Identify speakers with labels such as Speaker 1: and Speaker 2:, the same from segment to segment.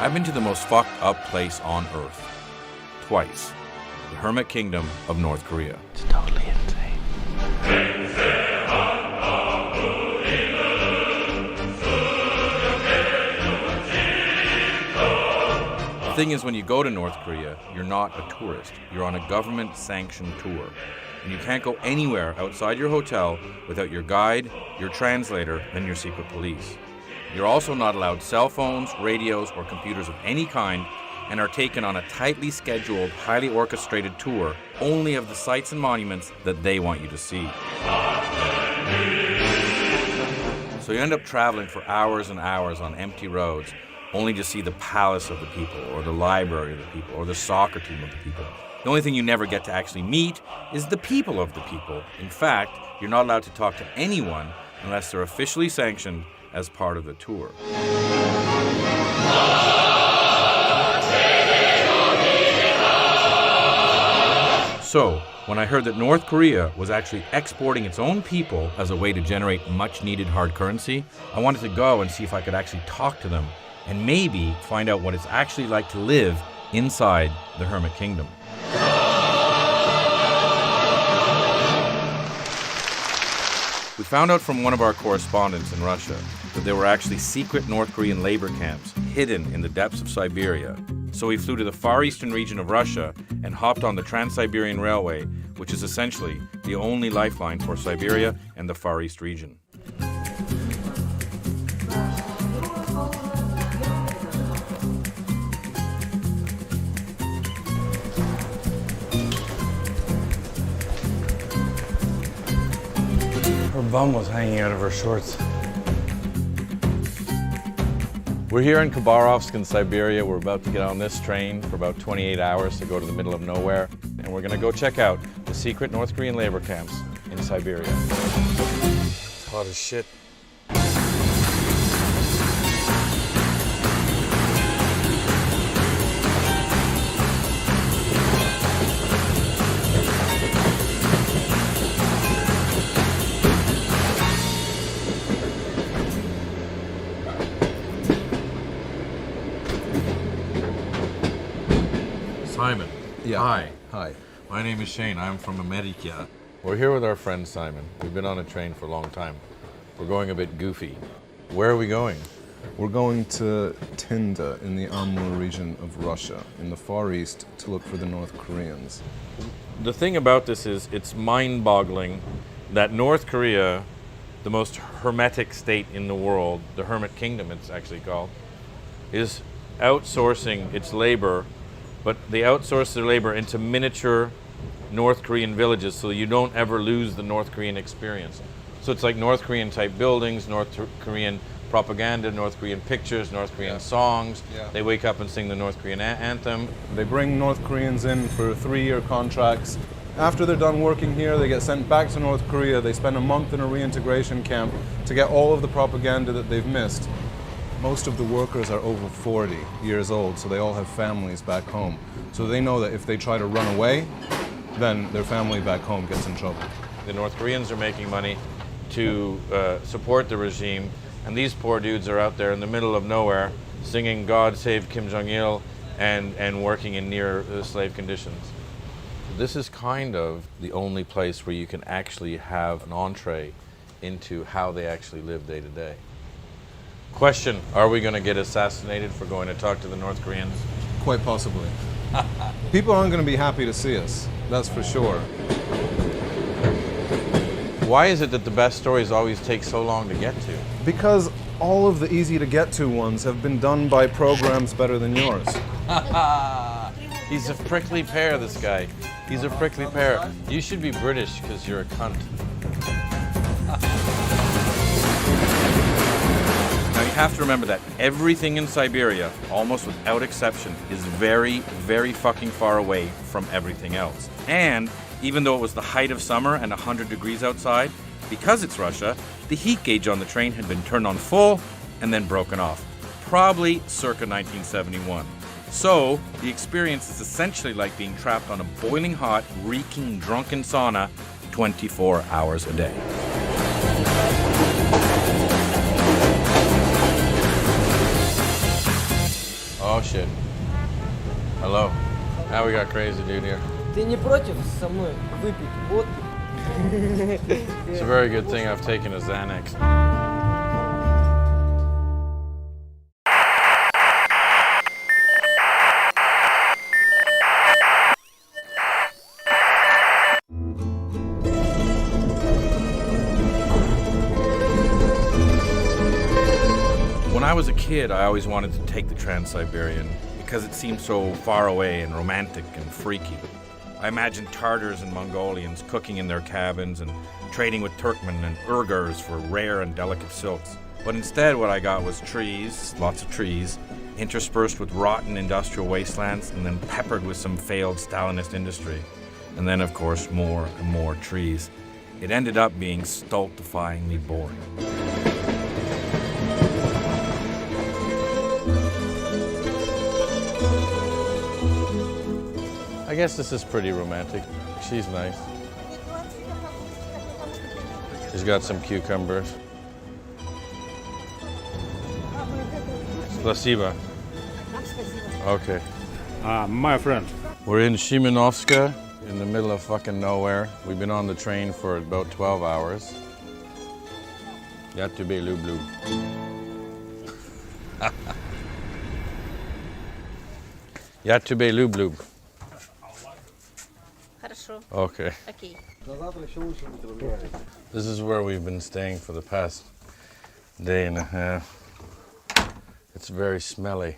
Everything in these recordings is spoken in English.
Speaker 1: I've been to the most fucked up place on Earth. Twice. The Hermit Kingdom of North Korea.
Speaker 2: It's totally insane.
Speaker 1: The thing is, when you go to North Korea, you're not a tourist. You're on a government-sanctioned tour. And you can't go anywhere outside your hotel without your guide, your translator, and your secret police. You're also not allowed cell phones, radios, or computers of any kind, and are taken on a tightly scheduled, highly orchestrated tour only of the sites and monuments that they want you to see. So you end up traveling for hours and hours on empty roads, only to see the palace of the people, or the library of the people, or the soccer team of the people. The only thing you never get to actually meet is the people of the people. In fact, you're not allowed to talk to anyone unless they're officially sanctioned as part of the tour. So, when I heard that North Korea was actually exporting its own people as a way to generate much-needed hard currency, I wanted to go and see if I could actually talk to them and maybe find out what it's actually like to live inside the Hermit Kingdom. We found out from one of our correspondents in Russia that there were actually secret North Korean labor camps hidden in the depths of Siberia. So we flew to the far eastern region of Russia and hopped on the Trans-Siberian Railway, which is essentially the only lifeline for Siberia and the Far East region.
Speaker 3: Her bum was hanging out of her shorts. We're here in Khabarovsk in Siberia. We're about to get on this train for about 28 hours to go to the middle of nowhere. And we're gonna go check out the secret North Korean labor camps in Siberia. It's hot as shit.
Speaker 1: Simon.
Speaker 3: Yeah.
Speaker 1: Hi.
Speaker 3: Hi.
Speaker 1: My name is Shane. I'm from America.
Speaker 3: We're here with our friend Simon. We've been on a train for a long time. We're going a bit goofy. Where are we going?
Speaker 4: We're going to Tinda in the Amur region of Russia, in the Far East, to look for the North Koreans.
Speaker 1: The thing about this is it's mind-boggling that North Korea, the most hermetic state in the world, the Hermit Kingdom it's actually called, is outsourcing its labor, but they outsource their labor into miniature North Korean villages so you don't ever lose the North Korean experience. So it's like North Korean type buildings, North Korean propaganda, North Korean pictures, North Korean songs.
Speaker 4: Yeah.
Speaker 1: They wake up and sing the North Korean anthem.
Speaker 4: They bring North Koreans in for 3-year contracts. After they're done working here, they get sent back to North Korea. They spend a month in a reintegration camp to get all of the propaganda that they've missed. Most of the workers are over 40 years old, so they all have families back home. So they know that if they try to run away, then their family back home gets in trouble.
Speaker 1: The North Koreans are making money to support the regime, and these poor dudes are out there in the middle of nowhere singing God Save Kim Jong-il and working in near slave conditions. This is kind of the only place where you can actually have an entree into how they actually live day to day. Question, are we going to get assassinated for going to talk to the North Koreans?
Speaker 4: Quite possibly. People aren't going to be happy to see us, that's for sure.
Speaker 1: Why is it that the best stories always take so long to get to?
Speaker 4: Because all of the easy to get to ones have been done by programs better than yours.
Speaker 1: He's a prickly pear, this guy. He's a prickly pear. You should be British because you're a cunt. Now you have to remember that everything in Siberia, almost without exception, is very, very fucking far away from everything else. And even though it was the height of summer and 100 degrees outside, because it's Russia, the heat gauge on the train had been turned on full and then broken off, probably circa 1971. So the experience is essentially like being trapped on a boiling hot, reeking, drunken sauna 24 hours a day. Oh
Speaker 3: shit. Hello. Now we got crazy dude here.
Speaker 5: Ты не против со мной выпить водки?
Speaker 3: It's a very good thing I've taken a Xanax.
Speaker 1: When I was a kid, I always wanted to take the Trans-Siberian because it seemed so far away and romantic and freaky. I imagined Tartars and Mongolians cooking in their cabins and trading with Turkmen and Uyghurs for rare and delicate silks. But instead, what I got was trees, lots of trees, interspersed with rotten industrial wastelands and then peppered with some failed Stalinist industry. And then, of course, more and more trees. It ended up being stultifyingly boring.
Speaker 3: I guess this is pretty romantic. She's nice. She's got some cucumbers. Spasiba. Okay.
Speaker 6: My friend.
Speaker 3: We're in Shimanovska, in the middle of fucking nowhere. We've been on the train for about 12 hours. Yatube Lublu. Yatube Lublu.
Speaker 7: Хорошо.
Speaker 3: Okay.
Speaker 7: Окей.
Speaker 3: This is where we've been staying for the past day and a half. It's very smelly.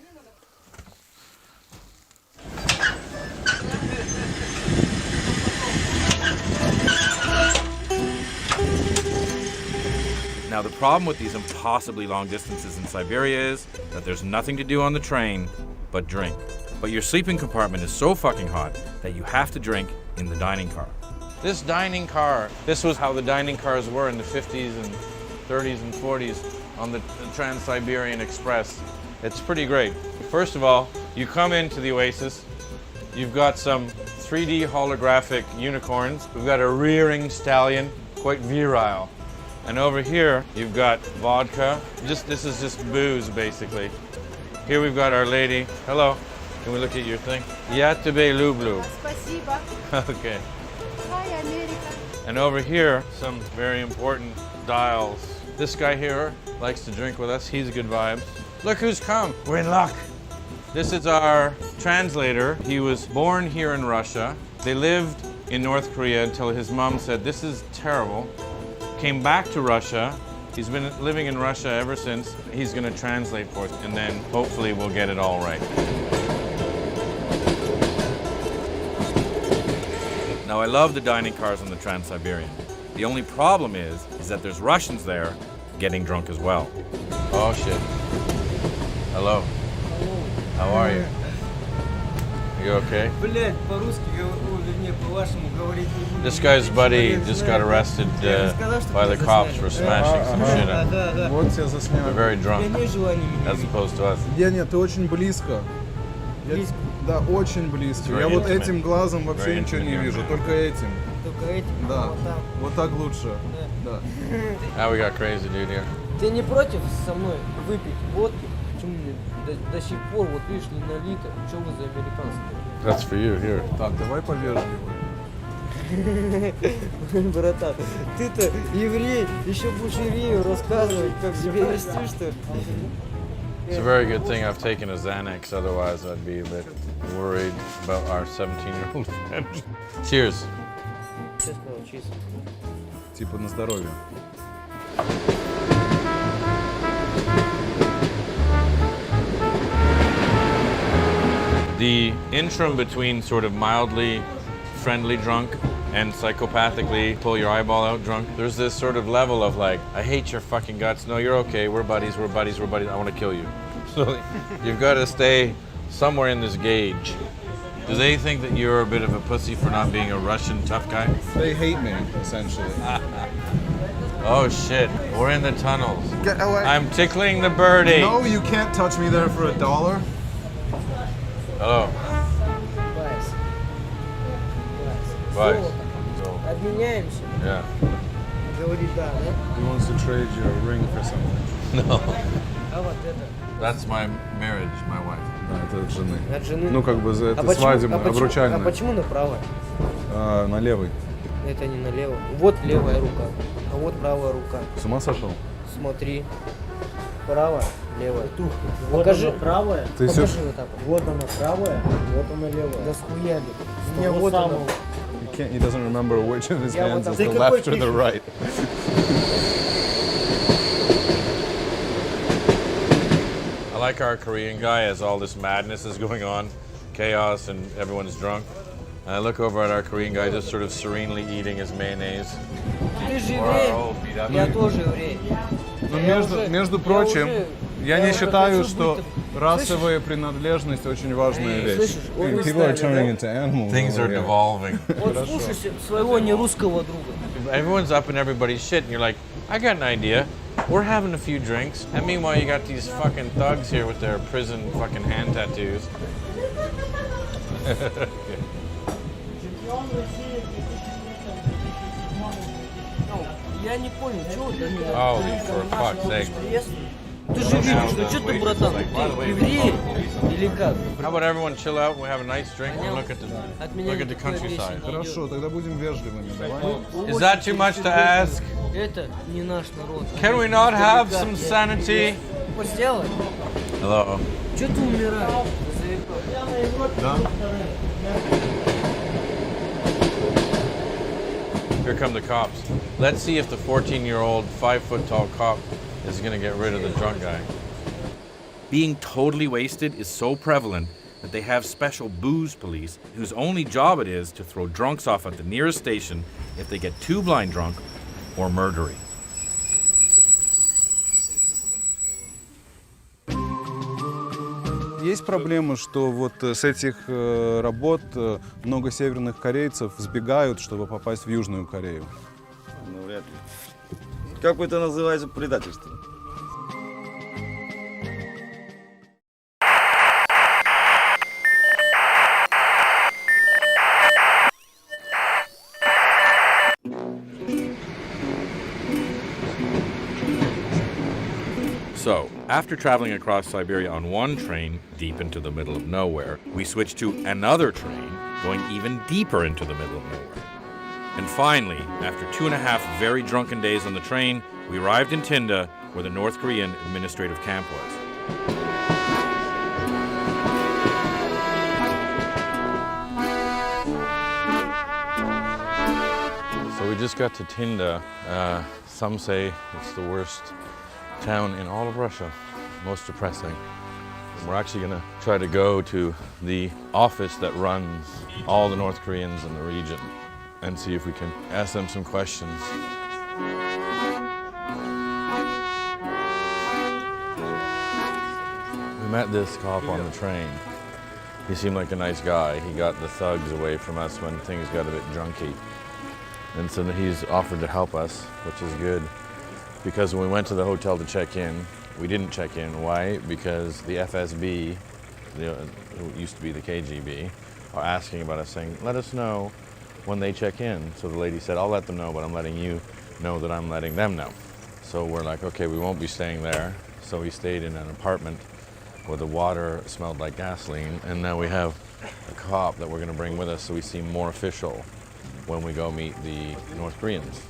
Speaker 1: Now, the problem with these impossibly long distances in Siberia is that there's nothing to do on the train but drink. But your sleeping compartment is so fucking hot that you have to drink in the dining car.
Speaker 3: This dining car, this was how the dining cars were in the 50s and 30s and 40s on the Trans-Siberian Express. It's pretty great. First of all, you come into the Oasis, you've got some 3D holographic unicorns. We've got a rearing stallion, quite virile. And over here, you've got vodka. This is just booze, basically. Here we've got Our Lady. Hello. Can we look at your thing? Yatube Lublu.
Speaker 7: Спасибо.
Speaker 3: Okay.
Speaker 7: Hi, America.
Speaker 3: And over here, some very important dials. This guy here likes to drink with us. He's good vibes. Look who's come. We're in luck. This is our translator. He was born here in Russia. They lived in North Korea until his mom said, "This is terrible." Came back to Russia. He's been living in Russia ever since. He's going to translate for us, and then hopefully we'll get it all right.
Speaker 1: Now, I love the dining cars on the Trans-Siberian. The only problem is that there's Russians there getting drunk as well.
Speaker 3: Oh shit. Hello. How are you? You okay?
Speaker 5: Блять, по-русски, вернее, по-вашему говорить не буду.
Speaker 3: This guy's buddy just got arrested by the cops for smashing some shit up.
Speaker 5: Да, да.
Speaker 4: Вот тебя
Speaker 3: They're
Speaker 4: заснял.
Speaker 3: very
Speaker 5: Я
Speaker 3: drunk,
Speaker 5: не желания меня
Speaker 3: as
Speaker 5: видеть.
Speaker 3: opposed to us.
Speaker 4: Деня, ты очень близко.
Speaker 5: Близко.
Speaker 4: Да, очень близко.
Speaker 3: It's
Speaker 4: Я
Speaker 3: very
Speaker 4: вот
Speaker 3: intimate.
Speaker 4: этим глазом вообще
Speaker 3: Very
Speaker 4: ничего не
Speaker 3: intimate,
Speaker 4: вижу,
Speaker 3: yeah.
Speaker 4: только этим.
Speaker 5: Только этим,
Speaker 4: Да.
Speaker 5: вот там.
Speaker 4: Вот так лучше. Да.
Speaker 3: Now we got crazy dude here.
Speaker 5: Ты не против со мной выпить водки? Почему мне до сих пор, вот видишь, не налито? Что вы за американцы?
Speaker 3: That's for you here.
Speaker 4: Так, давай повежливо.
Speaker 5: Братан, ты-то еврей, еще будешь еврею рассказывать, как себя вести, что ли?
Speaker 3: It's a very good thing I've taken a Xanax, otherwise I'd be a bit worried about our 17-year-old friend. Cheers.
Speaker 5: Сейчас сказал, чисто.
Speaker 4: Типа на здоровье.
Speaker 3: The interim between sort of mildly friendly drunk and psychopathically pull your eyeball out drunk, there's this sort of level of like, I hate your fucking guts. No, you're okay. We're buddies. We're buddies. We're buddies. I want to kill you. So you've got to stay somewhere in this gauge. Do they think that you're a bit of a pussy for not being a Russian tough guy?
Speaker 4: They hate me, essentially.
Speaker 3: Oh shit, we're in the tunnels.
Speaker 4: Get away.
Speaker 3: I'm tickling the birdie.
Speaker 4: No, you can't touch me there for $1.
Speaker 3: Hello.
Speaker 5: Вайс.
Speaker 3: Vice.
Speaker 5: Золото.
Speaker 3: So,
Speaker 5: Обменяемся?
Speaker 3: yeah.
Speaker 5: Говорит, да, да?
Speaker 4: He wants to trade you a ring for something.
Speaker 3: No.
Speaker 5: А вот это.
Speaker 3: That's my marriage, my wife.
Speaker 4: Да, это от жены.
Speaker 5: От жены?
Speaker 4: Ну, как бы это свадебное, обручальное.
Speaker 5: А почему на правой?
Speaker 4: На левый.
Speaker 5: Это не налево. Вот левая рука, а вот правая рука.
Speaker 4: С ума сошел?
Speaker 5: Смотри. Право, левая.
Speaker 6: Вот
Speaker 5: Покажи.
Speaker 6: она правая,
Speaker 4: Ты
Speaker 5: Покажи
Speaker 4: всё-
Speaker 5: вот так вот.
Speaker 6: вот она правая, вот она левая.
Speaker 5: Да схуяли.
Speaker 6: С
Speaker 5: У меня
Speaker 6: того
Speaker 5: вот она.
Speaker 6: самого.
Speaker 4: He doesn't remember which of his
Speaker 5: Я
Speaker 4: hands
Speaker 5: вот
Speaker 4: is
Speaker 5: так-
Speaker 4: the
Speaker 5: Ты какой
Speaker 4: left or the
Speaker 5: пишешь?
Speaker 4: right.
Speaker 3: I like our Korean guy as all this madness is going on, chaos, and everyone's drunk. And I look over at our Korean guy just sort of serenely eating his mayonnaise.
Speaker 5: Ты же еврей. Я тоже еврей.
Speaker 4: Но
Speaker 5: Я
Speaker 4: между,
Speaker 5: уже-
Speaker 4: между
Speaker 5: я
Speaker 4: прочим,
Speaker 5: уже-
Speaker 4: я
Speaker 5: я
Speaker 4: не
Speaker 5: уже
Speaker 4: считаю,
Speaker 5: хочу
Speaker 4: что
Speaker 5: быть-
Speaker 4: расовая принадлежность очень важная вещь.
Speaker 5: слышишь, он
Speaker 4: Hey,
Speaker 5: не
Speaker 4: people are
Speaker 5: ставит,
Speaker 4: turning
Speaker 5: да?
Speaker 4: into animals.
Speaker 3: Things are
Speaker 4: over here.
Speaker 3: devolving.
Speaker 5: Вот слушай своего нерусского друга.
Speaker 3: Everyone's up in everybody's shit, and you're like, I got an idea. We're having a few drinks, and meanwhile you got these fucking thugs here with their prison fucking hand tattoos.
Speaker 5: Я не понял, чего ты не
Speaker 3: Oh, for fuck's sake.
Speaker 5: Ты же видишь, ну что ты, братан, ты еврей или как?
Speaker 3: How about everyone chill out and we have a nice drink and look at
Speaker 5: От меня
Speaker 3: the
Speaker 5: никакой вещи
Speaker 3: countryside?
Speaker 5: не
Speaker 4: Хорошо, тогда будем вежливыми, давай.
Speaker 3: Is that too much to ask?
Speaker 5: идет. Это не наш народ.
Speaker 3: Can we not have some sanity?
Speaker 5: Сделай.
Speaker 3: Hello.
Speaker 5: Че ты умираешь?
Speaker 3: Here come the cops. Let's see if the 14-year-old, 5-foot-tall cop is gonna get rid of the drunk guy.
Speaker 1: Being totally wasted is so prevalent that they have special booze police whose only job it is to throw drunks off at the nearest station if they get too blind drunk or murdery.
Speaker 4: Есть проблема, что вот с этих работ много северных корейцев сбегают, чтобы попасть в Южную Корею.
Speaker 7: Ну, вряд ли. Как это называется? Предательство.
Speaker 1: So, after traveling across Siberia on one train deep into the middle of nowhere, we switched to another train going even deeper into the middle of nowhere. And finally, after 2.5 very drunken days on the train, we arrived in Tinda, where the North Korean administrative camp was.
Speaker 3: So we just got to Tinda. Some say it's the worst town in all of Russia, most depressing. We're actually gonna try to go to the office that runs all the North Koreans in the region and see if we can ask them some questions. We met this cop on the train. He seemed like a nice guy. He got the thugs away from us when things got a bit junky. And so he's offered to help us, which is good. Because when we went to the hotel to check in, we didn't check in. Why? Because the FSB, who used to be the KGB, are asking about us, saying, let us know when they check in. So the lady said, I'll let them know, but I'm letting you know that I'm letting them know. So we're like, okay, we won't be staying there. So we stayed in an apartment where the water smelled like gasoline, and now we have a cop that we're going to bring with us so we seem more official when we go meet the North Koreans.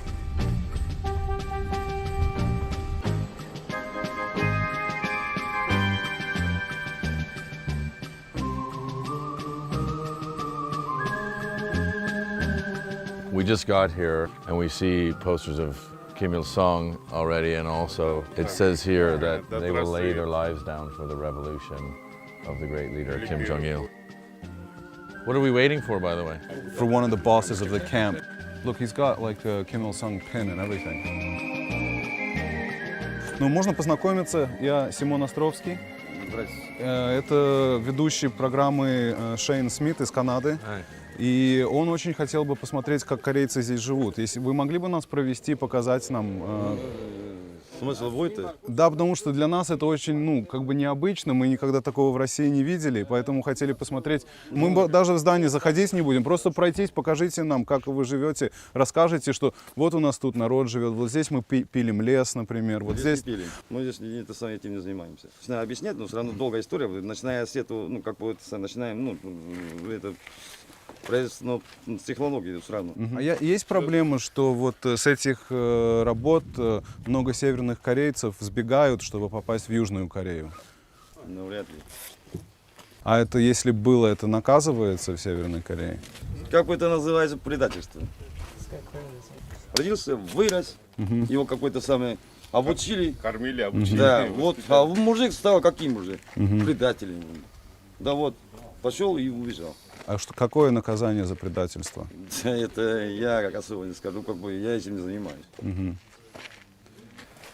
Speaker 3: We just got here and we see posters of Kim Il-sung already, and also it says here that they will lay their lives down for the revolution of the great leader Kim Jong-il. What are we waiting for, by the way?
Speaker 4: For one of the bosses of the camp. Look, he's got like a Kim Il-sung pin and everything. Ну, можно познакомиться. Я Симон Островский. Это ведущий программы Шейн Смит из Канады. И он очень хотел бы посмотреть, как корейцы здесь живут. Если вы могли бы нас провести, показать нам...
Speaker 7: Смысл вой-то?
Speaker 4: Да, потому что для нас это очень, ну, как бы необычно, мы никогда такого в России не видели, поэтому хотели посмотреть. Мы даже в здание заходить не будем, просто пройтись, покажите нам, как вы живете, расскажите, что вот у нас тут народ живет, вот здесь мы пилим лес, например, вот здесь...
Speaker 7: Пили. Мы здесь этим не занимаемся. Начинаем объяснять, но все равно долгая история, начиная с этого, ну, как бы, начинаем, ну, это... производство, ну, с технологией все равно.
Speaker 4: А есть проблема, что вот с этих работ много северных корейцев сбегают, чтобы попасть в Южную Корею?
Speaker 7: Ну, вряд ли.
Speaker 4: А это, если было, это наказывается в Северной Корее?
Speaker 7: Как бы это называется предательство? Родился, вырос, его какой-то самый обучили.
Speaker 3: Кормили, обучили.
Speaker 7: Да, вот, а мужик стал каким уже? Предателем. Да вот, пошел и убежал.
Speaker 4: А что, какое наказание за предательство?
Speaker 7: Это я как особо не скажу, как бы я этим не занимаюсь.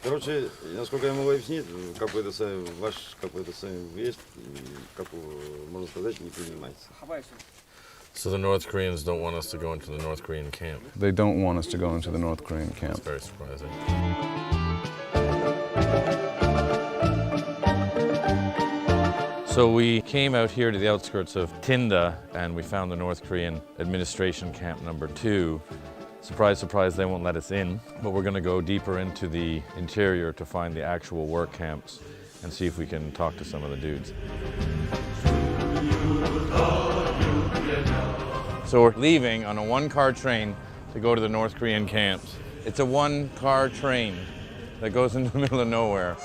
Speaker 7: Короче, насколько я могу объяснить, какой-то ваш какой-то въезд, как можно сказать, не принимается.
Speaker 3: So the North Koreans don't want us to go into the North Korean camp.
Speaker 4: They don't want us to go into the North Korean camp.
Speaker 3: It's very surprising. So we came out here to the outskirts of Tinda and we found the North Korean administration camp number 2. Surprise, surprise, they won't let us in, but we're going to go deeper into the interior to find the actual work camps and see if we can talk to some of the dudes. So we're leaving on a one-car train to go to the North Korean camps. It's a one-car train that goes into the middle of nowhere.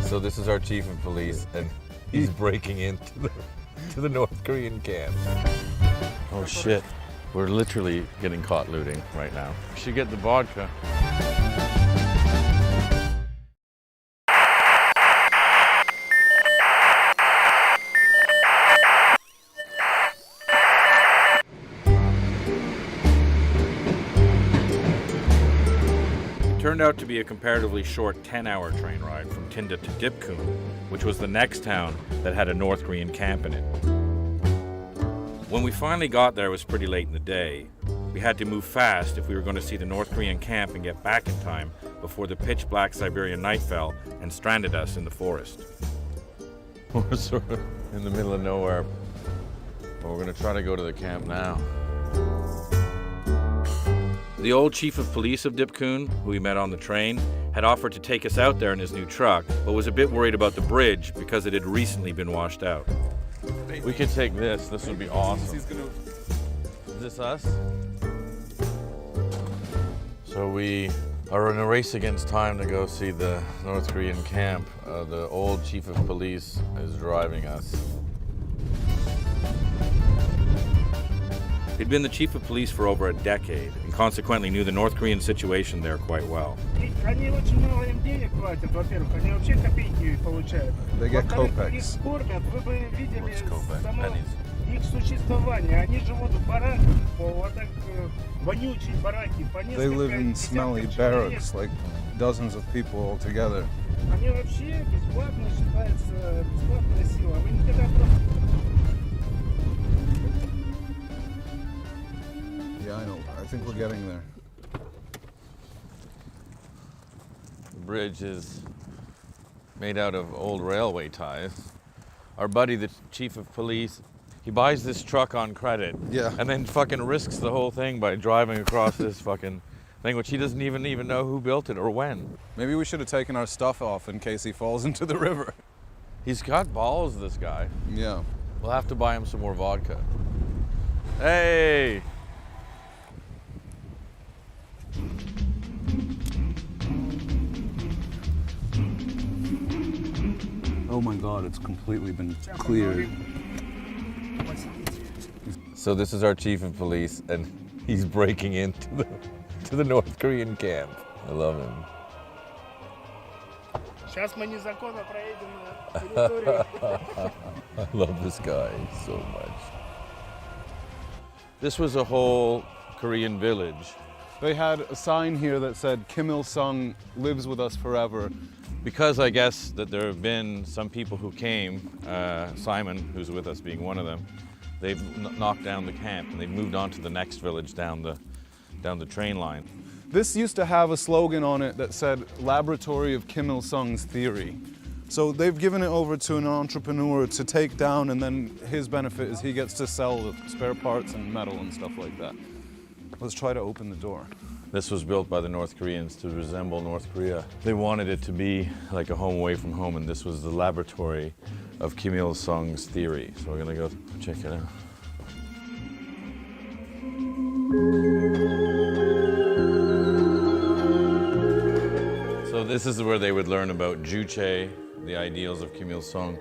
Speaker 3: So this is our chief of police, and he's breaking into the North Korean camp. Oh shit, we're literally getting caught looting right now. We should get the vodka.
Speaker 1: Turned out to be a comparatively short 10-hour train ride from Tinda to Dipkun, which was the next town that had a North Korean camp in it. When we finally got there, it was pretty late in the day. We had to move fast if we were going to see the North Korean camp and get back in time before the pitch-black Siberian night fell and stranded us in the forest.
Speaker 3: We're sort of in the middle of nowhere, but we're going to try to go to the camp now.
Speaker 1: The old chief of police of Dipkun, who we met on the train, had offered to take us out there in his new truck, but was a bit worried about the bridge because it had recently been washed out.
Speaker 3: We could take this. This would be awesome. Is this us? So we are in a race against time to go see the North Korean camp. The old chief of police is driving us.
Speaker 1: He'd been the chief of police for over a decade and consequently knew the North Korean situation there quite well.
Speaker 6: Они очень мало им денег платят, во-первых, они вообще копейки получают.
Speaker 4: They get
Speaker 6: Во-вторых, их
Speaker 4: kopecks.
Speaker 6: кормят, вы бы видели
Speaker 3: What's kopeck?
Speaker 6: само
Speaker 3: Pennies.
Speaker 6: их существование. Они живут в бараках, вот так вонючие бараки, по
Speaker 4: They live in smelly
Speaker 6: десятков
Speaker 4: barracks,
Speaker 6: человек.
Speaker 4: like dozens of people all together.
Speaker 6: Они вообще бесплатно считаются, бесплатная сила. Вы никогда просто...
Speaker 4: Yeah, I know. I think we're getting there.
Speaker 3: The bridge is made out of old railway ties. Our buddy, the chief of police, he buys this truck on credit.
Speaker 4: Yeah.
Speaker 3: And then fucking risks the whole thing by driving across this fucking thing, which he doesn't even know who built it or when.
Speaker 4: Maybe we should have taken our stuff off in case he falls into the river.
Speaker 3: He's got balls, this guy.
Speaker 4: Yeah.
Speaker 3: We'll have to buy him some more vodka. Hey!
Speaker 4: Oh my God, it's completely been cleared.
Speaker 3: So this is our chief of police, and he's breaking into the North Korean camp. I love him.
Speaker 6: Сейчас мы незаконно проедем на территорию.
Speaker 3: I love this guy so much. This was a whole Korean village.
Speaker 4: They had a sign here that said Kim Il-sung lives with us forever.
Speaker 3: Because I guess that there have been some people who came, Simon, who's with us being one of them, they've knocked down the camp and they've moved on to the next village down the train line.
Speaker 4: This used to have a slogan on it that said, Laboratory of Kim Il-sung's Theory. So they've given it over to an entrepreneur to take down, and then his benefit is he gets to sell the spare parts and metal and stuff like that. Let's try to open the door.
Speaker 3: This was built by the North Koreans to resemble North Korea. They wanted it to be like a home away from home, and this was the laboratory of Kim Il-sung's theory. So we're gonna go check it out. So this is where they would learn about Juche, the ideals of Kim Il-sung.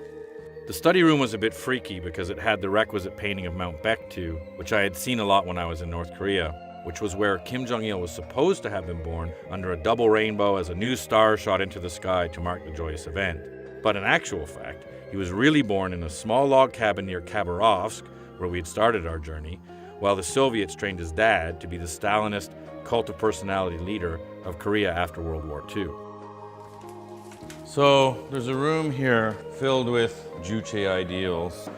Speaker 1: The study room was a bit freaky because it had the requisite painting of Mount Baekdu, which I had seen a lot when I was in North Korea, which was where Kim Jong-il was supposed to have been born under a double rainbow as a new star shot into the sky to mark the joyous event. But in actual fact, he was really born in a small log cabin near Khabarovsk, where we had started our journey, while the Soviets trained his dad to be the Stalinist cult of personality leader of Korea after World War II.
Speaker 3: So there's a room here filled with Juche ideals.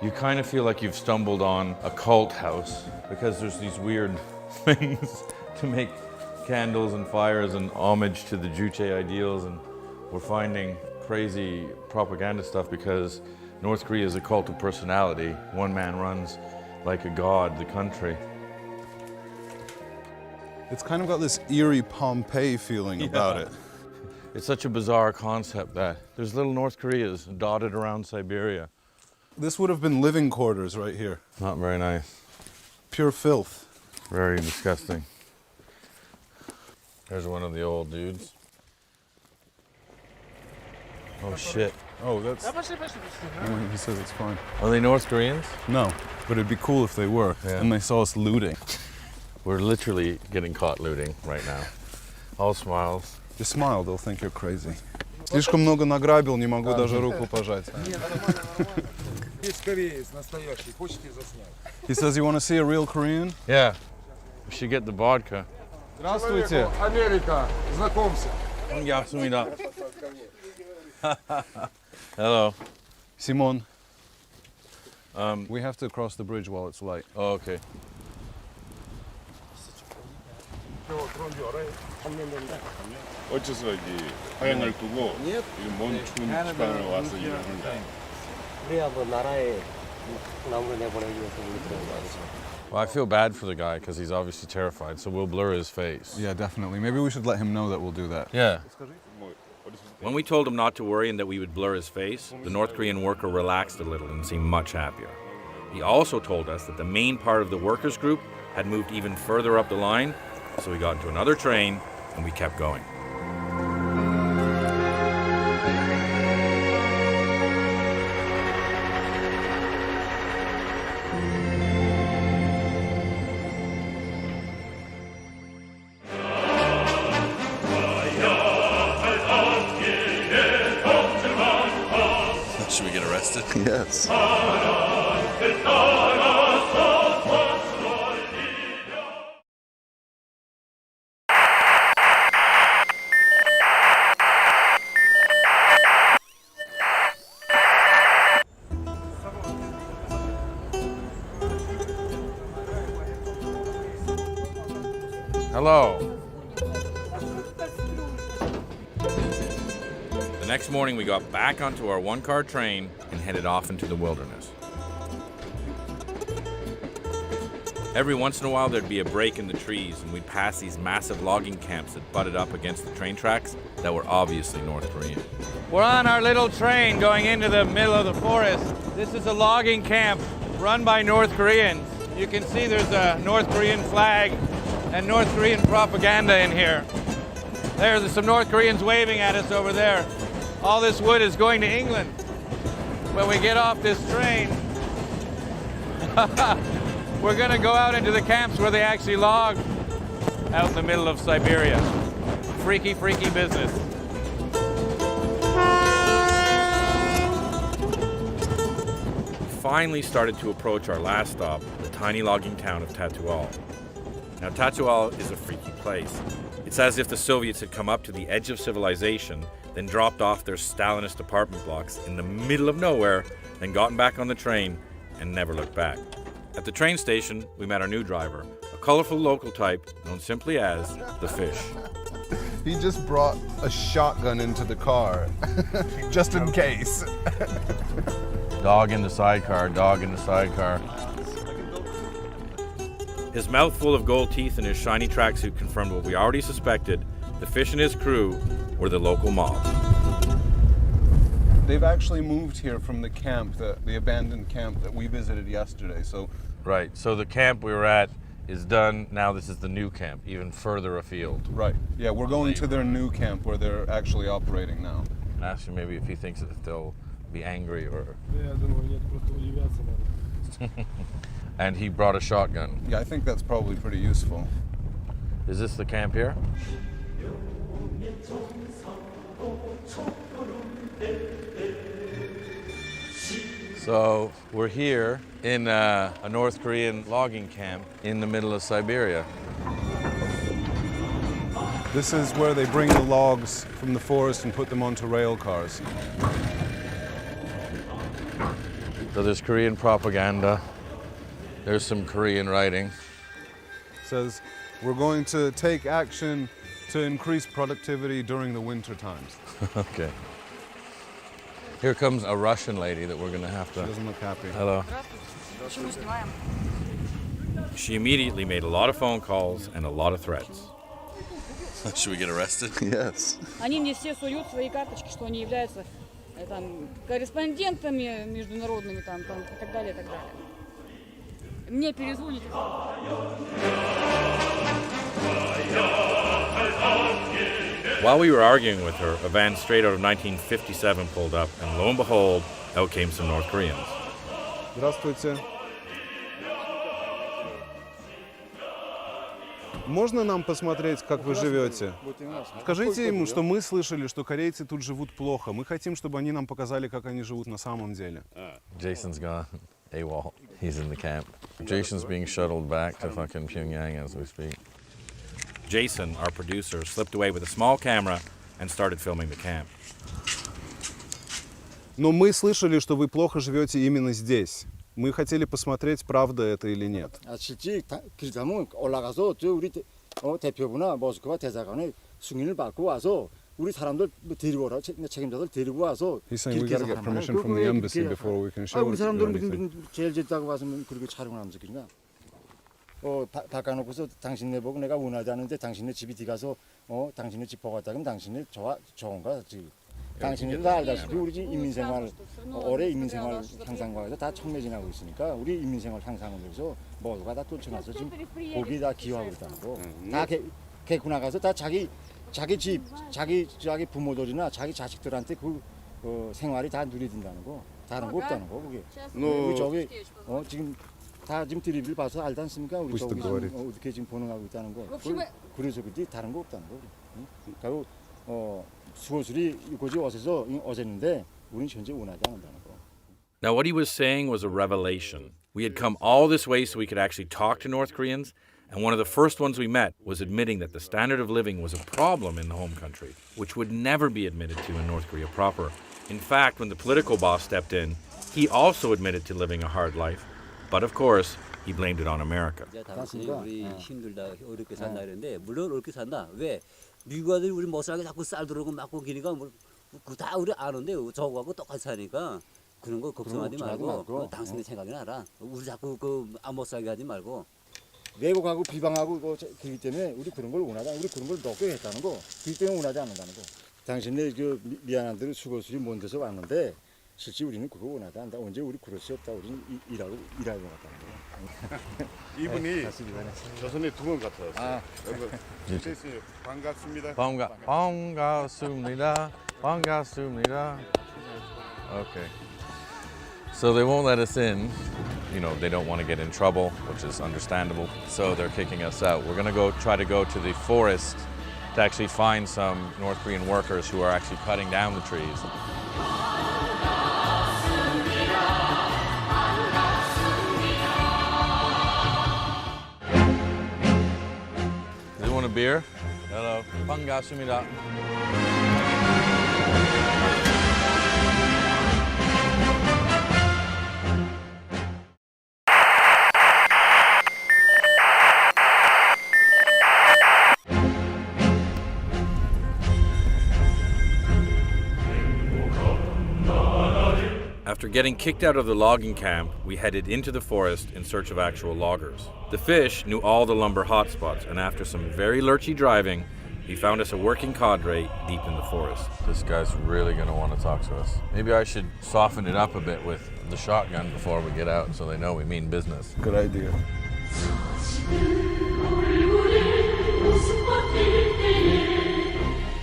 Speaker 3: You kind of feel like you've stumbled on a cult house because there's these weird things to make candles and fires and homage to the Juche ideals, and we're finding crazy propaganda stuff because North Korea is a cult of personality. One man runs like a god the country.
Speaker 4: It's kind of got this eerie Pompeii feeling about it.
Speaker 3: It's such a bizarre concept that there's little North Koreas dotted around Siberia.
Speaker 4: This would have been living quarters right here.
Speaker 3: Not very nice.
Speaker 4: Pure filth.
Speaker 3: Very disgusting. There's one of the old dudes. Oh shit.
Speaker 4: Oh, that's... He says it's fine.
Speaker 3: Are they North Koreans?
Speaker 4: No, but it'd be cool if they were,
Speaker 3: Yeah.
Speaker 4: and they saw us looting.
Speaker 3: We're literally getting caught looting right now. All smiles.
Speaker 4: You smile, they'll think you're crazy. Слишком много награбил, не могу даже руку пожать. He says, you want to see a real Korean?
Speaker 3: Yeah. We should get the vodka.
Speaker 4: Здравствуйте.
Speaker 6: Америка, знакомься.
Speaker 3: Hello.
Speaker 4: Simon. We have to cross the bridge while it's light.
Speaker 3: Oh, okay.
Speaker 8: 어째서 여기 화양을 두고 이먼 추운 지방을 와서 일을 한다.
Speaker 5: 우리야 뭐 나라에 나무를 내보내기 위해서 우리 들어온 거 아니죠.
Speaker 3: Well, I feel bad for the guy because he's obviously terrified, so we'll blur his face.
Speaker 4: Yeah, definitely. Maybe we should let him know that we'll do that.
Speaker 3: Yeah.
Speaker 1: When we told him not to worry and that we would blur his face, the North Korean worker relaxed a little and seemed much happier. He also told us that the main part of the workers group had moved even further up the line, so we got into another train and we kept going.
Speaker 3: Should we get arrested?
Speaker 7: Yes.
Speaker 3: Hello.
Speaker 1: The next morning, we got back onto our one-car train and headed off into the wilderness. Every once in a while, there'd be a break in the trees, and we'd pass these massive logging camps that butted up against the train tracks that were obviously North Korean.
Speaker 3: We're on our little train going into the middle of the forest. This is a logging camp run by North Koreans. You can see there's a North Korean flag and North Korean propaganda in here. There's some North Koreans waving at us over there. All this wood is going to England. When we get off this train, we're gonna go out into the camps where they actually log out in the middle of Siberia. Freaky, freaky business.
Speaker 1: We finally started to approach our last stop, the tiny logging town of Tatual. Now, Tatual is a freaky place. It's as if the Soviets had come up to the edge of civilization then dropped off their Stalinist apartment blocks in the middle of nowhere, then gotten back on the train and never looked back. At the train station, we met our new driver, a colorful local type known simply as the Fish.
Speaker 4: He just brought a shotgun into the car, just in case.
Speaker 3: Dog in the sidecar, dog in the sidecar.
Speaker 1: His mouth full of gold teeth and his shiny tracksuit confirmed what we already suspected. The Fish and his crew were the local mob.
Speaker 4: They've actually moved here from the camp, the abandoned camp that we visited yesterday. So,
Speaker 3: Right, so the camp we were at is done. Now this is the new camp, even further afield.
Speaker 4: right, yeah, we're going to their new camp where they're actually operating now.
Speaker 3: Ask him maybe if he thinks that they'll be angry or... And he brought a shotgun.
Speaker 4: Yeah, I think that's probably pretty useful.
Speaker 3: Is this the camp here? So we're here in a North Korean logging camp in the middle of Siberia.
Speaker 4: This is where they bring the logs from the forest and put them onto rail cars.
Speaker 3: So there's Korean propaganda. There's some Korean writing.
Speaker 4: It says, we're going to take action to increase productivity during the winter times.
Speaker 3: Okay. Here comes a Russian lady that we're going to have
Speaker 4: She
Speaker 3: to...
Speaker 4: doesn't look happy.
Speaker 3: Hello.
Speaker 1: She immediately made a lot of phone calls and a lot of threats.
Speaker 3: Should we get arrested?
Speaker 4: Yes.
Speaker 9: Они мне все суют свои карточки, что они являются там, корреспондентами международными там, и так далее, и так далее. Мне перезвонит.
Speaker 1: While we were arguing with her, a van straight out of 1957 pulled up, and lo and behold, out came some North Koreans.
Speaker 4: Здравствуйте. Можно нам посмотреть, как вы живете? Скажите ему, что мы слышали, что корейцы тут живут плохо. Мы хотим, чтобы они нам показали, как они живут на самом деле.
Speaker 3: Jason's gone AWOL. He's in the camp. Jason's being shuttled back to fucking Pyongyang as we speak.
Speaker 1: Jason, our producer, slipped away with a small camera and started filming the camp.
Speaker 4: Но мы слышали, что вы плохо живете именно здесь. Мы хотели посмотреть, правда это или нет.
Speaker 10: 실제 그렇다면 올라가서 저 우리 대표부나 모스크바 대사관에 승인을 받고 와서 우리 사람들 데리고 오라 책임자들 데리고 와서
Speaker 4: He's saying we gotta get permission from the embassy before we can show
Speaker 10: 우리 사람들은
Speaker 4: anything.
Speaker 10: 무슨 제일 짓다고 와서 그렇게 촬영을 하면서 그러냐? 바꿔놓고서 당신네 보고 내가 원하지 않는데 당신네 집이 뒤 가서 당신네 집 보고 왔다 그러면 당신네 좋은가 지금. 당신들도 알다시피 우리 지금 인민생활 올해 인민생활 향상과에서 다 촉매진하고 있으니까 우리 인민생활 향상을 위해서 모두가 다 뛰쳐나서 지금 거기 다 기여하고 있다는 거. 다 개고 나가서 다 자기 집, 자기 부모들이나 자기 자식들한테 그 생활이 다 누려진다는 거. 다른 거 없다는 거 그게. 우리 저기 지금 다 지금 드립을 봐서 알지 않습니까? 우리 저기 어떻게 지금 번영하고 있다는 거. 그래서 그렇지 다른 거 없다는 거. 그리고 수호술이 이곳이 어디서 어제인데 우리는 현재 원하지 않는다는 거.
Speaker 1: Now, what he was saying was a revelation. We had come all this way so we could actually talk to North Koreans, and one of the first ones we met was admitting that the standard of living was a problem in the home country, which would never be admitted to in North Korea proper. In fact, when the political boss stepped in, he also admitted to living a hard life, but of course, he blamed it on America.
Speaker 11: 당신이 우리 힘들다 어렵게 산다 그랬는데 물론 어렵게 산다. 왜? 미국 아들이 우리 못 살게 자꾸 쌀 들어오고 맞고 기니까 그 다 우리 아는데 저거하고 똑같이 사니까 그런 거 걱정하지 말고 당신의 생각이 나라. 우리 자꾸 안 못 살게 하지 말고.
Speaker 10: 왜곡하고 비방하고 그렇기 때문에 우리 그런 걸 원하지 우리 그런 걸 넣게 했다는 거. 그렇기 때문에 원하지 않는다는 거. 당신네 그 미안한 대로 수고수이 먼 데서 왔는데 실제 우리는 그거 원하지 않는다. 언제 우리 그럴 수 없다. 우리는 일하러 갔다는 거.
Speaker 8: 이분이 조선에 두 번 갔다 왔어요. 반갑습니다.
Speaker 3: 반갑습니다. 반갑습니다. Okay. So they won't let us in. You know, they don't want to get in trouble, which is understandable. So they're kicking us out. We're going to try to go to the forest to actually find some North Korean workers who are actually cutting down the trees. Do you want a beer? Hello. 반갑습니다.
Speaker 1: After getting kicked out of the logging camp, we headed into the forest in search of actual loggers. The fish knew all the lumber hotspots, and after some very lurchy driving, he found us a working cadre deep in the forest.
Speaker 3: This guy's really going to want to talk to us. Maybe I should soften it up a bit with the shotgun before we get out so they know we mean business.
Speaker 4: Good idea.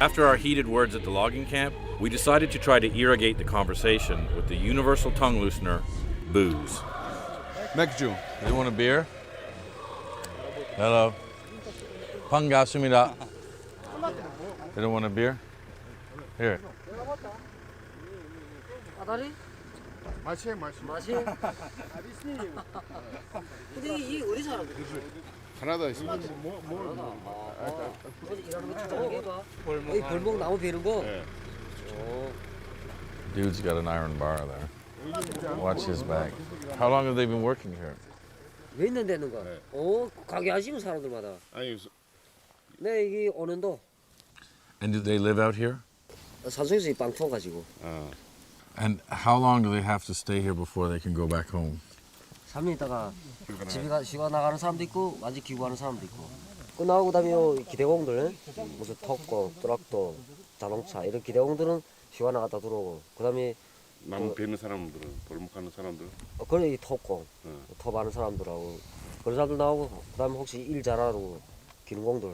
Speaker 1: After our heated words at the logging camp, we decided to try to irrigate the conversation with the universal tongue loosener, booze.
Speaker 4: 맥주.
Speaker 3: You want a beer? Hello. 반갑습니다. They don't want a beer? Here.
Speaker 5: 아다리?
Speaker 6: 맛이
Speaker 5: 맛이? 근데 이 어디 사람들?
Speaker 6: 하나도
Speaker 5: 일하는 거 저기 이 벌목 나무 베는 거.
Speaker 3: Dude's got an iron bar there. Watch his back. How long have they been working here?
Speaker 5: 왜 있는데는가? 가게 하시는 사람들마다.
Speaker 8: 아니,
Speaker 5: 네 이게 오는도
Speaker 3: And do they live out here?
Speaker 5: 산속에서 이 빵통 가지고.
Speaker 3: And how long do they have to stay here before they can go back home?
Speaker 5: 3년 있다가 집에 쉬가 나가는 사람도 있고 완전 기구하는 사람도 있고. 끝나고 그다음에 요 기대공들 무슨 턱고, 트럭도, 자동차 이런 기대공들은 쉬가 나갔다 들어오고. 그다음에
Speaker 8: 나무 베는 사람들은, 벌목하는 사람들은.
Speaker 5: 그래 이 턱고, 톱하는 사람들하고 그런 사람들 나오고. 그다음에 혹시 일 잘하고 기능공들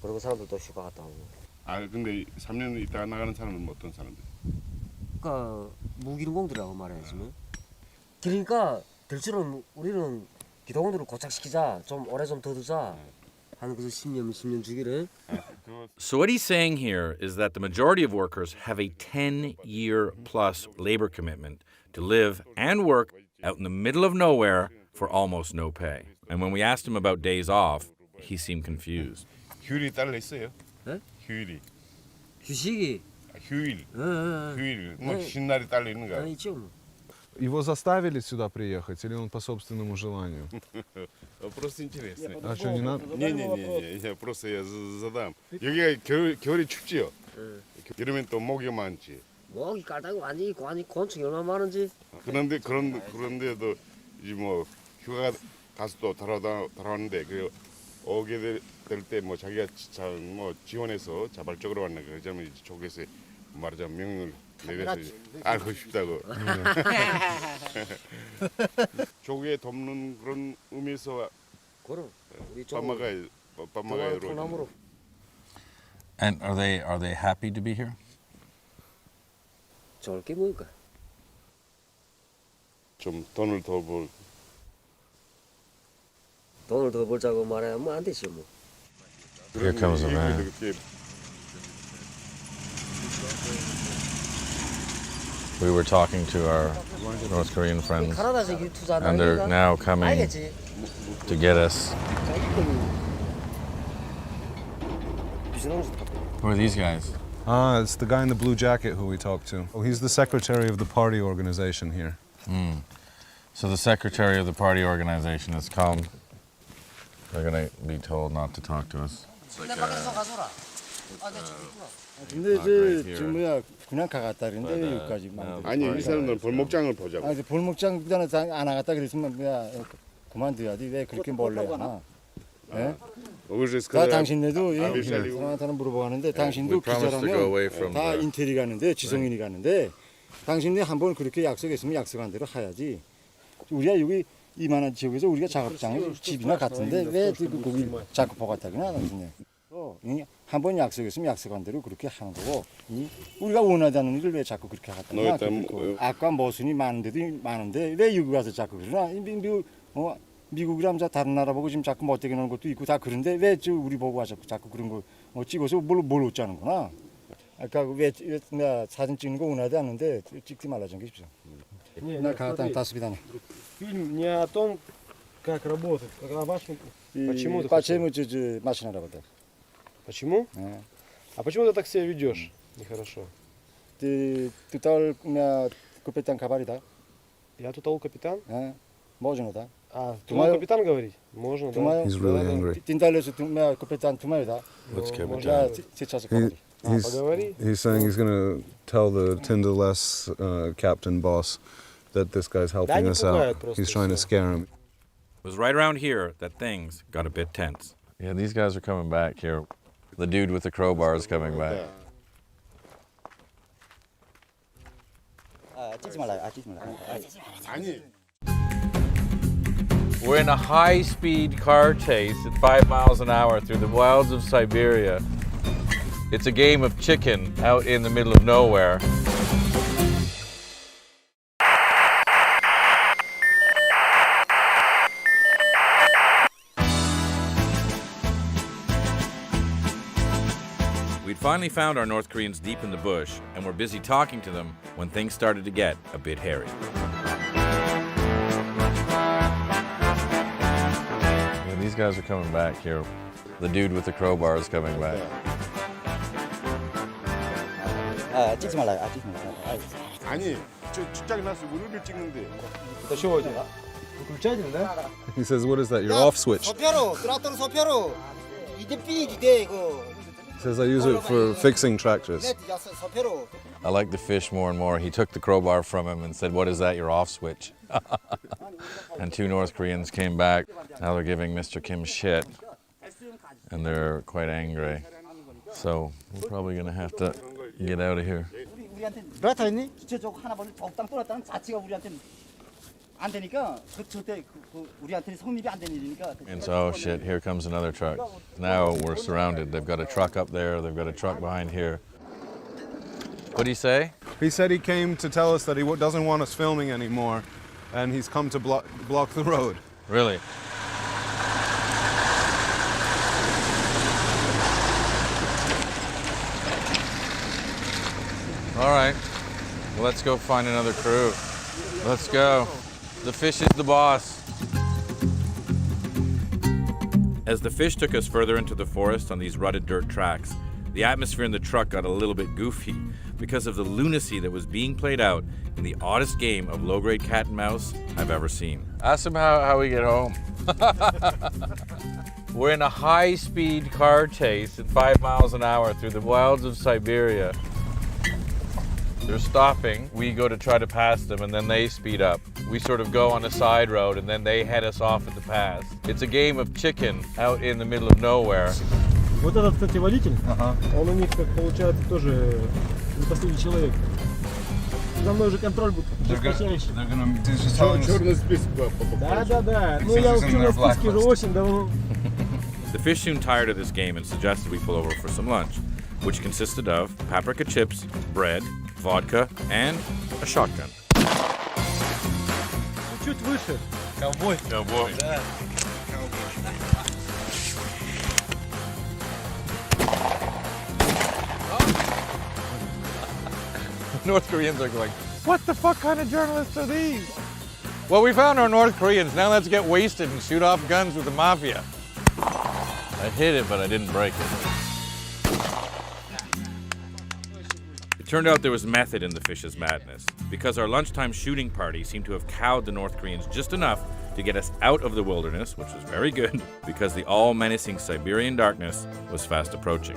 Speaker 5: 그런 사람들도 휴가 갔다 오고.
Speaker 8: 아, 근데 3년 있다가 나가는 사람은 어떤 사람들?
Speaker 5: 그러니까 무기능공들이라고 말해야지만. 그러니까 들처럼 우리는 기동들을 고착시키자, 좀 오래 좀 더 두자 하는 그 10년 주기를.
Speaker 1: So what he's saying here is that the majority of workers have a 10-year plus labor commitment to live and work out in the middle of nowhere for almost no pay. And when we asked him about days off, he seemed confused.
Speaker 8: 휴일이 딸려 있어요?
Speaker 5: 네?
Speaker 8: 휴일이.
Speaker 5: 휴식이.
Speaker 8: 휴일. 휴일. 뭐 쉬는 날이 딸려 있는 거야.
Speaker 5: 있죠. 뭐.
Speaker 4: Его заставили сюда приехать или он по собственному желанию?
Speaker 8: Просто интересно.
Speaker 4: А что, не надо?
Speaker 8: Не, просто я задам. 여기가 겨울이 춥지요? 여름엔 또 모기가 많지.
Speaker 5: 모기 깔다가 완전히 곤충이 얼마나 많은지.
Speaker 8: 그런데도 이제 뭐 휴가 가서 또 돌아왔는데 그 오게 될 때 뭐 자기가 뭐 지원해서 자발적으로 왔나 그러자면 이제 쪽에서 말하자면 명령을 내려서 알고 싶다고. 조개 돕는 그런 의미에서 밥 먹어요.
Speaker 5: 통나무로.
Speaker 3: And are they happy to be here?
Speaker 5: 좋을 게 뭐니까.
Speaker 8: 좀 돈을 더 벌.
Speaker 5: 돈을 더 벌자고 말하면 안 되지 뭐.
Speaker 3: Here comes a man. We were talking to our North Korean friends, and they're now coming to get us. Who are these guys?
Speaker 4: It's the guy in the blue jacket who we talked to. Oh, he's the secretary of the party organization here.
Speaker 3: So the secretary of the party organization has come. They're going to be told not to talk to us.
Speaker 10: 근데 지금 뭐야 그냥 가갔다 그랬는데 여기까지 막.
Speaker 8: 아니 이 사람들은 벌목장을 보자고.
Speaker 10: 아니 벌목장보다는 안 나갔다 그랬으면 뭐야 그만둬야지 왜 그렇게 몰래 하나? 예? 다 당신네도 사람한테는 물어보고 하는데 당신도 기자라면 다 인텔이 가는데 지성인이 가는데 당신네 한번 그렇게 약속했으면 약속한 대로 해야지. 우리가 여기 이만한 지역에서 우리가 작업장에 집이나 같은데 왜 거기 자꾸 보갔다기나 당신네. 한번 약속했으면 약속한 대로 그렇게 하는 거고 우리가 원하자는 일을 왜 자꾸 그렇게 하다가 아까 모순이 많은데 왜 여기 와서 자꾸 그러나 미국이라면 다른 나라 보고 지금 자꾸 못되게 노는 것도 있고 다 그런데 왜 우리 보고 와서 자꾸 그런 거 찍어서 뭘 어쩌는구나. 아까 왜 내가 사진 찍는 거 원하지 않는데 찍지 말라 좀 계십시오. 나 가다 다스비다네.
Speaker 6: Фильм не о том, как работать, как о вашем. Почему ты
Speaker 10: машина работает.
Speaker 6: Почему? А почему ты так себя ведешь? Нехорошо.
Speaker 10: Ты тутал капитан Кабарида?
Speaker 6: Я тутал капитан?
Speaker 10: Можно, да?
Speaker 6: Тутал капитан говорить? Можно, да.
Speaker 4: He's really angry.
Speaker 10: Ты дальше капитан Тумай, да? Сейчас Кабари.
Speaker 4: He's saying he's going to tell the Tyndall captain boss that this guy's helping us out. He's trying to scare him.
Speaker 1: It was right around here that things got a bit tense.
Speaker 3: Yeah, these guys are coming back here. The dude with the crowbar is coming back. We're in a high-speed car chase at 5 miles an hour through the wilds of Siberia. It's a game of chicken out in the middle of nowhere.
Speaker 1: We'd finally found our North Koreans deep in the bush and were busy talking to them when things started to get a bit hairy.
Speaker 3: Yeah, these guys are coming back here. The dude with the crowbar is coming back.
Speaker 10: 찍지 말라요. 찍지 말라요.
Speaker 8: 아니, 저 직장에 나서 우리를 찍는데.
Speaker 10: 더 쉬워져. 굴짜지는데?
Speaker 4: He says, what is that, your off switch?
Speaker 10: 서표로, 트랙터는 서표로. 이대 삐기대 이거.
Speaker 4: He says, I use it for fixing tractors.
Speaker 10: 서표로.
Speaker 3: I like the fish more and more. He took the crowbar from him and said, what is that, your off switch? And 2 North Koreans came back. Now they're giving Mr. Kim shit. And they're quite angry. So we're probably going to have to get out of here.
Speaker 10: 우리한테 브라타 있니? 기초적 하나 번을 적당 뚫었다는 자체가 우리한테는 안 되니까 절대 우리한테는 성립이 안 되는 일이니까.
Speaker 3: And so, oh shit, here comes another truck. Now we're surrounded. They've got a truck up there. They've got a truck behind here. What'd he say?
Speaker 4: He said he came to tell us that he doesn't want us filming anymore, and he's come to block the road.
Speaker 3: Really? All right, well, let's go find another crew. Let's go. The fish is the boss.
Speaker 1: As the fish took us further into the forest on these rutted dirt tracks, the atmosphere in the truck got a little bit goofy because of the lunacy that was being played out in the oddest game of low-grade cat and mouse I've ever seen.
Speaker 3: Ask him how we get home. We're in a high-speed car chase at 5 miles an hour through the wilds of Siberia. They're stopping. We go to try to pass them, and then they speed up. We sort of go on a side road, and then they head us off at the pass. It's a game of chicken out in the middle of nowhere.
Speaker 12: Вот этот, кстати, водитель, он у них, как получается, тоже не последний человек. За мной же контроль будет жесточайший.
Speaker 8: Черный список
Speaker 12: Да. Ну, я в черном списке уже очень давно.
Speaker 1: The fish soon tired of this game and suggested we pull over for some lunch, which consisted of paprika chips, bread, vodka, and a shotgun.
Speaker 12: Чуть выше. Ковбой.
Speaker 1: Ковбой.
Speaker 12: Да.
Speaker 3: North Koreans are going, what the fuck kind of journalists are these? Well, we found our North Koreans. Now let's get wasted and shoot off guns with the mafia. I hit it, but I didn't break it.
Speaker 1: It turned out there was method in the fish's madness, because our lunchtime shooting party seemed to have cowed the North Koreans just enough to get us out of the wilderness, which was very good, because the all-menacing Siberian darkness was fast approaching.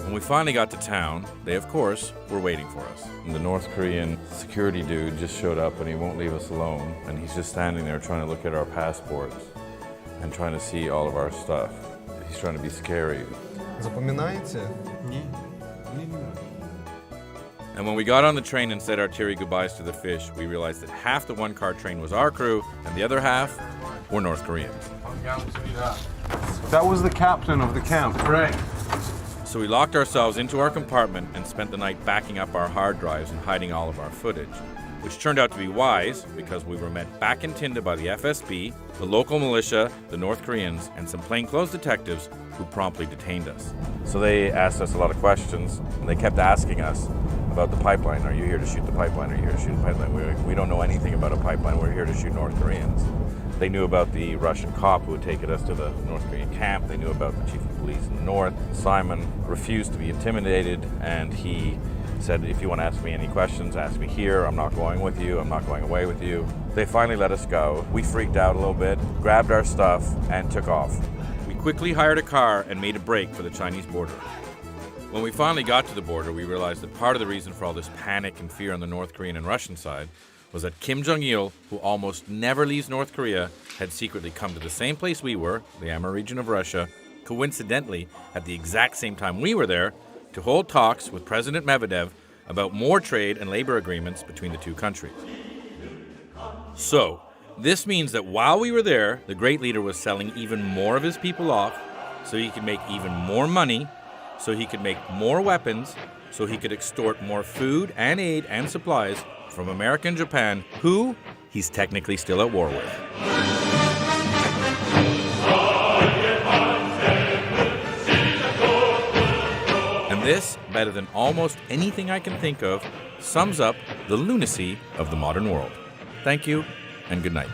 Speaker 1: When we finally got to town, they, of course, were waiting for us.
Speaker 3: And the North Korean security dude just showed up, and he won't leave us alone, and he's just standing there trying to look at our passports and trying to see all of our stuff. He's trying to be scary.
Speaker 4: Запоминаете?
Speaker 1: And when we got on the train and said our teary goodbyes to the fish, we realized that half the one-car train was our crew, and the other half were North Koreans.
Speaker 4: That was the captain of the camp.
Speaker 1: Right. So we locked ourselves into our compartment and spent the night backing up our hard drives and hiding all of our footage, which turned out to be wise because we were met back in Tinda by the FSB, the local militia, the North Koreans, and some plainclothes detectives who promptly detained us.
Speaker 3: So they asked us a lot of questions, and they kept asking us about the pipeline. Are you here to shoot the pipeline? Are you here to shoot the pipeline? We don't know anything about a pipeline. We're here to shoot North Koreans. They knew about the Russian cop who had taken us to the North Korean camp. They knew about the chief of police in the north. Simon refused to be intimidated, and he said, if you want to ask me any questions, ask me here. I'm not going with you. I'm not going away with you. They finally let us go. We freaked out a little bit, grabbed our stuff, and took off.
Speaker 1: We quickly hired a car and made a break for the Chinese border. When we finally got to the border, we realized that part of the reason for all this panic and fear on the North Korean and Russian side was that Kim Jong-il, who almost never leaves North Korea, had secretly come to the same place we were, the Amur region of Russia, coincidentally at the exact same time we were there, to hold talks with President Medvedev about more trade and labor agreements between the two countries. So, this means that while we were there, the great leader was selling even more of his people off so he could make even more money, so he could make more weapons, so he could extort more food and aid and supplies from America and Japan, who he's technically still at war with. And this, better than almost anything I can think of, sums up the lunacy of the modern world. Thank you, and good night.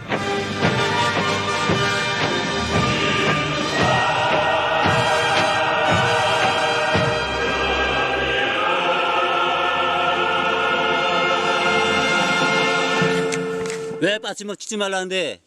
Speaker 11: 왜 빠지면 치지 말라는데?